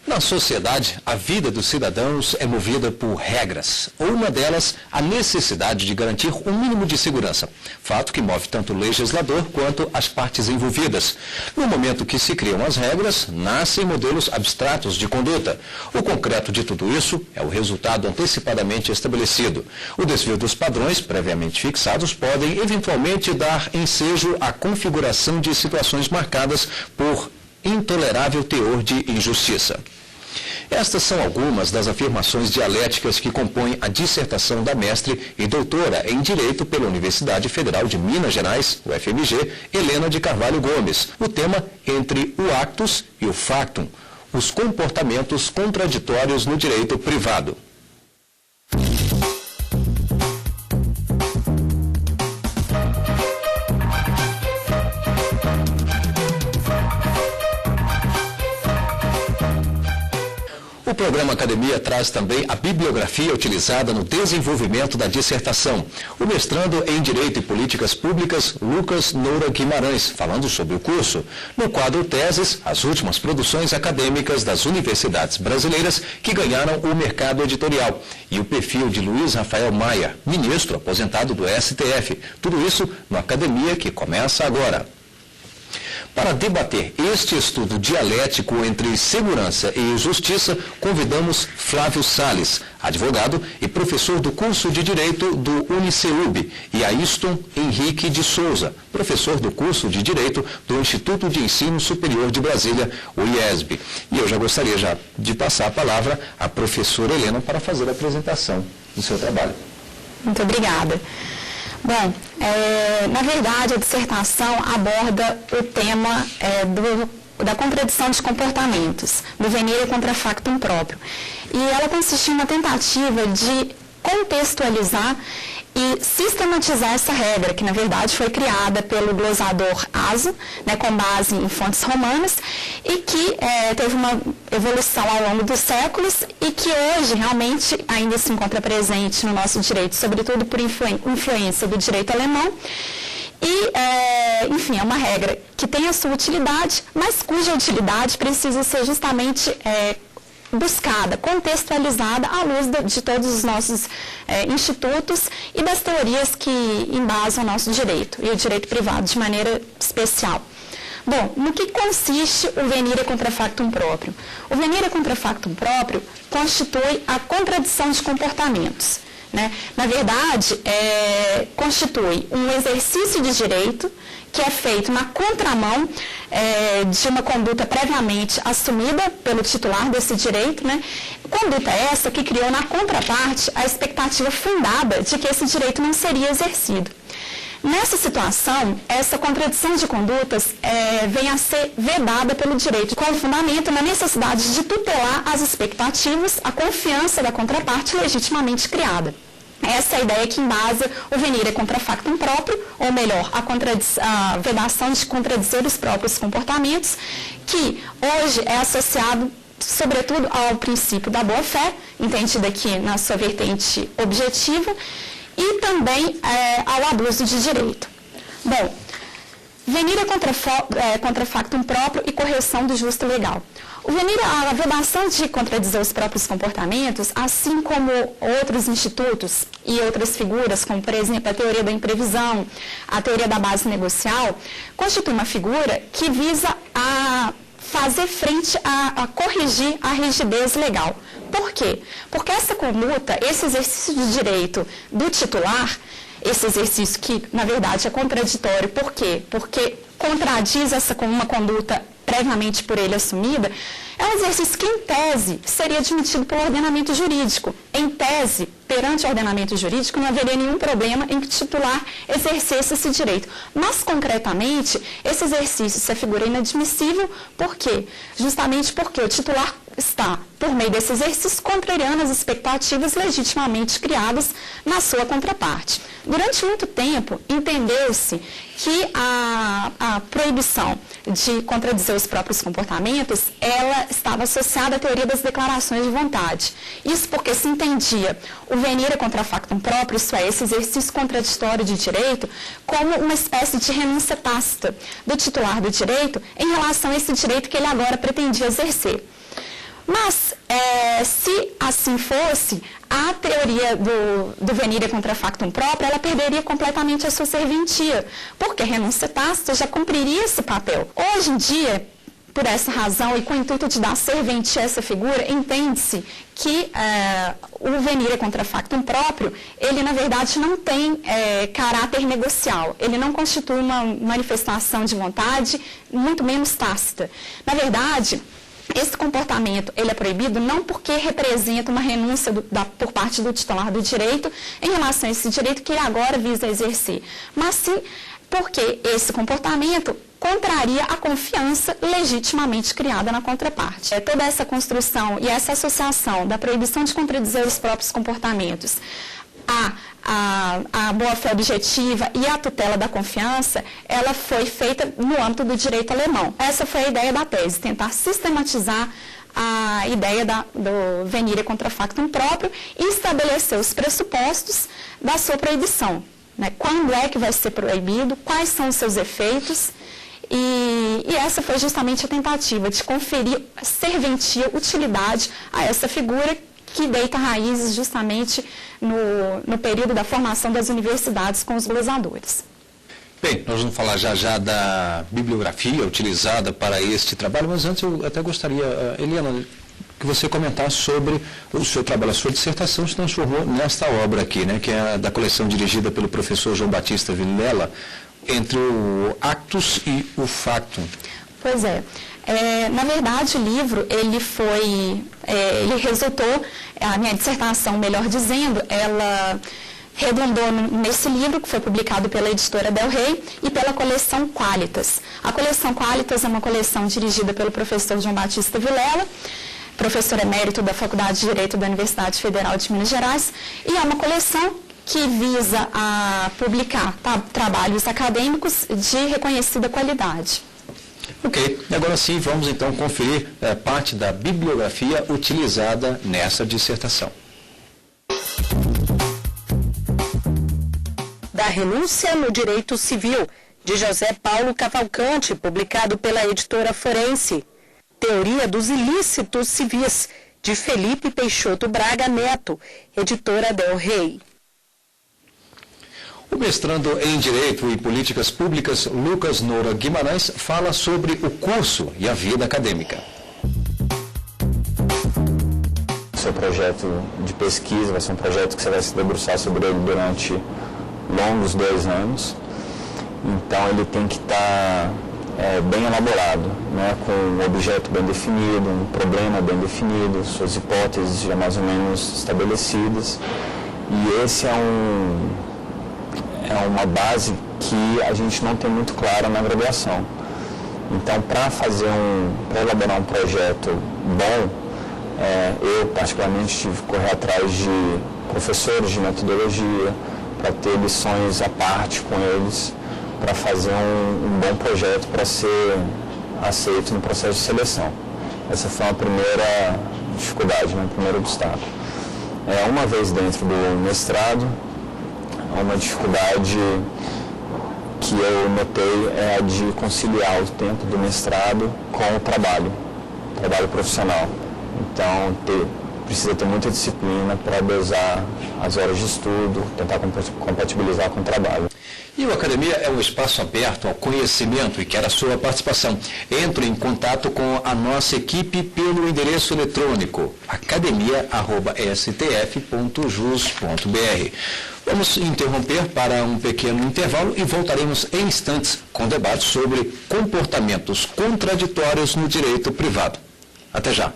Na sociedade, a vida dos cidadãos é movida por regras, ou uma delas, a necessidade de garantir um mínimo de segurança, fato que move tanto o legislador quanto as partes envolvidas. No momento que se criam as regras, nascem modelos abstratos de conduta. O concreto de tudo isso é o resultado antecipadamente estabelecido. O desvio dos padrões previamente fixados podem, eventualmente, dar ensejo à configuração de situações marcadas por intolerável teor de injustiça. Estas são algumas das afirmações dialéticas que compõem a dissertação da mestre e doutora em Direito pela Universidade Federal de Minas Gerais, UFMG, Helena de Carvalho Gomes. O tema entre o actus e o factum, os comportamentos contraditórios no direito privado. O programa Academia traz também a bibliografia utilizada no desenvolvimento da dissertação. O mestrando em Direito e Políticas Públicas, Lucas Noura Guimarães, falando sobre o curso. No quadro Teses, as últimas produções acadêmicas das universidades brasileiras que ganharam o mercado editorial. E o perfil de Luiz Rafael Maia, ministro aposentado do STF. Tudo isso no Academia, que começa agora. Para debater este estudo dialético entre segurança e justiça, convidamos Flávio Salles, advogado e professor do curso de Direito do Uniceub, e Aiston Henrique de Souza, professor do curso de Direito do Instituto de Ensino Superior de Brasília, o IESB. E eu já gostaria de passar a palavra à professora Helena para fazer a apresentação do seu trabalho. Muito obrigada. Bom, na verdade, a dissertação aborda o tema da contradição de comportamentos, do venire contra factum próprio. E ela consiste em uma tentativa de contextualizar e sistematizar essa regra, que na verdade foi criada pelo glosador Aso, com base em fontes romanas, e que teve uma evolução ao longo dos séculos e que hoje realmente ainda se encontra presente no nosso direito, sobretudo por influência do direito alemão. E, enfim, é uma regra que tem a sua utilidade, mas cuja utilidade precisa ser justamente buscada, contextualizada à luz de todos os nossos institutos e das teorias que embasam o nosso direito, e o direito privado de maneira especial. Bom, no que consiste o venire contra factum próprio? O venire contra factum próprio constitui a contradição de comportamentos. Na verdade, constitui um exercício de direito que é feito na contramão de uma conduta previamente assumida pelo titular desse direito, Conduta essa que criou na contraparte a expectativa fundada de que esse direito não seria exercido. Nessa situação, essa contradição de condutas vem a ser vedada pelo direito, com fundamento na necessidade de tutelar as expectativas, a confiança da contraparte legitimamente criada. Essa é a ideia que embasa o venire contra factum próprio, ou melhor, a vedação de contradizer os próprios comportamentos, que hoje é associado, sobretudo, ao princípio da boa-fé, entendido aqui na sua vertente objetiva, e também ao abuso de direito. Bom, venire contra factum próprio e correção do justo legal. O venire, a vedação de contradizer os próprios comportamentos, assim como outros institutos e outras figuras, como, por exemplo, a teoria da imprevisão, a teoria da base negocial, constitui uma figura que visa a fazer frente a corrigir a rigidez legal. Por quê? Porque essa conduta, esse exercício de direito do titular, esse exercício que, na verdade, é contraditório. Por quê? Porque contradiz uma conduta previamente por ele assumida, é um exercício que, em tese, seria admitido pelo ordenamento jurídico. Em tese, perante o ordenamento jurídico, não haveria nenhum problema em que o titular exercesse esse direito. Mas, concretamente, esse exercício se afigura inadmissível. Por quê? Justamente porque o titular está, por meio desse exercício, contrariando as expectativas legitimamente criadas na sua contraparte. Durante muito tempo, entendeu-se que a proibição de contradizer os próprios comportamentos, ela estava associada à teoria das declarações de vontade. Isso porque se entendia o venire contra factum próprio, isso é, esse exercício contraditório de direito, como uma espécie de renúncia tácita do titular do direito em relação a esse direito que ele agora pretendia exercer. Mas, se assim fosse, a teoria do venire contra factum próprio, ela perderia completamente a sua serventia, porque a renúncia tácita já cumpriria esse papel. Hoje em dia, por essa razão e com o intuito de dar serventia a essa figura, entende-se que o venire contra factum próprio, ele na verdade não tem caráter negocial, ele não constitui uma manifestação de vontade, muito menos tácita. Na verdade, esse comportamento ele é proibido não porque representa uma renúncia por parte do titular do direito em relação a esse direito que ele agora visa exercer, mas sim porque esse comportamento contraria a confiança legitimamente criada na contraparte. Toda essa construção e essa associação da proibição de contradizer os próprios comportamentos a boa-fé objetiva e a tutela da confiança, ela foi feita no âmbito do direito alemão. Essa foi a ideia da tese, tentar sistematizar a ideia do venire contra factum próprio e estabelecer os pressupostos da sua proibição. Né? Quando é que vai ser proibido, quais são os seus efeitos, e essa foi justamente a tentativa de conferir serventia, utilidade a essa figura que deita raízes justamente no período da formação das universidades com os glosadores. Bem, nós vamos falar já da bibliografia utilizada para este trabalho, mas antes eu até gostaria, Eliana, que você comentasse sobre o seu trabalho. A sua dissertação se transformou nesta obra aqui, né, que é da coleção dirigida pelo professor João Batista Vilela, entre o actus e o factum. Pois é. Na verdade, o livro, ele resultou, a minha dissertação, melhor dizendo, ela redundou nesse livro que foi publicado pela editora Del Rey e pela coleção Qualitas. A coleção Qualitas é uma coleção dirigida pelo professor João Batista Vilela, professor emérito da Faculdade de Direito da Universidade Federal de Minas Gerais, e é uma coleção que visa a publicar trabalhos acadêmicos de reconhecida qualidade. Ok, agora sim vamos então conferir parte da bibliografia utilizada nessa dissertação. Da renúncia no direito civil, de José Paulo Cavalcante, publicado pela editora Forense. Teoria dos ilícitos civis, de Felipe Peixoto Braga Neto, editora Del Rey. O mestrando em Direito e Políticas Públicas, Lucas Noura Guimarães, fala sobre o curso e a vida acadêmica. Seu projeto de pesquisa vai ser um projeto que você vai se debruçar sobre ele durante longos 2 anos. Então ele tem que estar bem elaborado, né, com um objeto bem definido, um problema bem definido, suas hipóteses já mais ou menos estabelecidas. E esse é uma base que a gente não tem muito clara na graduação. Então, para elaborar um projeto bom, eu particularmente tive que correr atrás de professores de metodologia, para ter lições à parte com eles, para fazer um bom projeto para ser aceito no processo de seleção. Essa foi a primeira dificuldade, né, o primeiro obstáculo. Uma vez dentro do mestrado, uma dificuldade que eu notei é a de conciliar o tempo do mestrado com o trabalho profissional. Então, precisa ter muita disciplina para dosar as horas de estudo, tentar compatibilizar com o trabalho. E o Academia é um espaço aberto ao conhecimento e quer a sua participação. Entre em contato com a nossa equipe pelo endereço eletrônico academia@stf.jus.br. Vamos interromper para um pequeno intervalo e voltaremos em instantes com debate sobre comportamentos contraditórios no direito privado. Até já.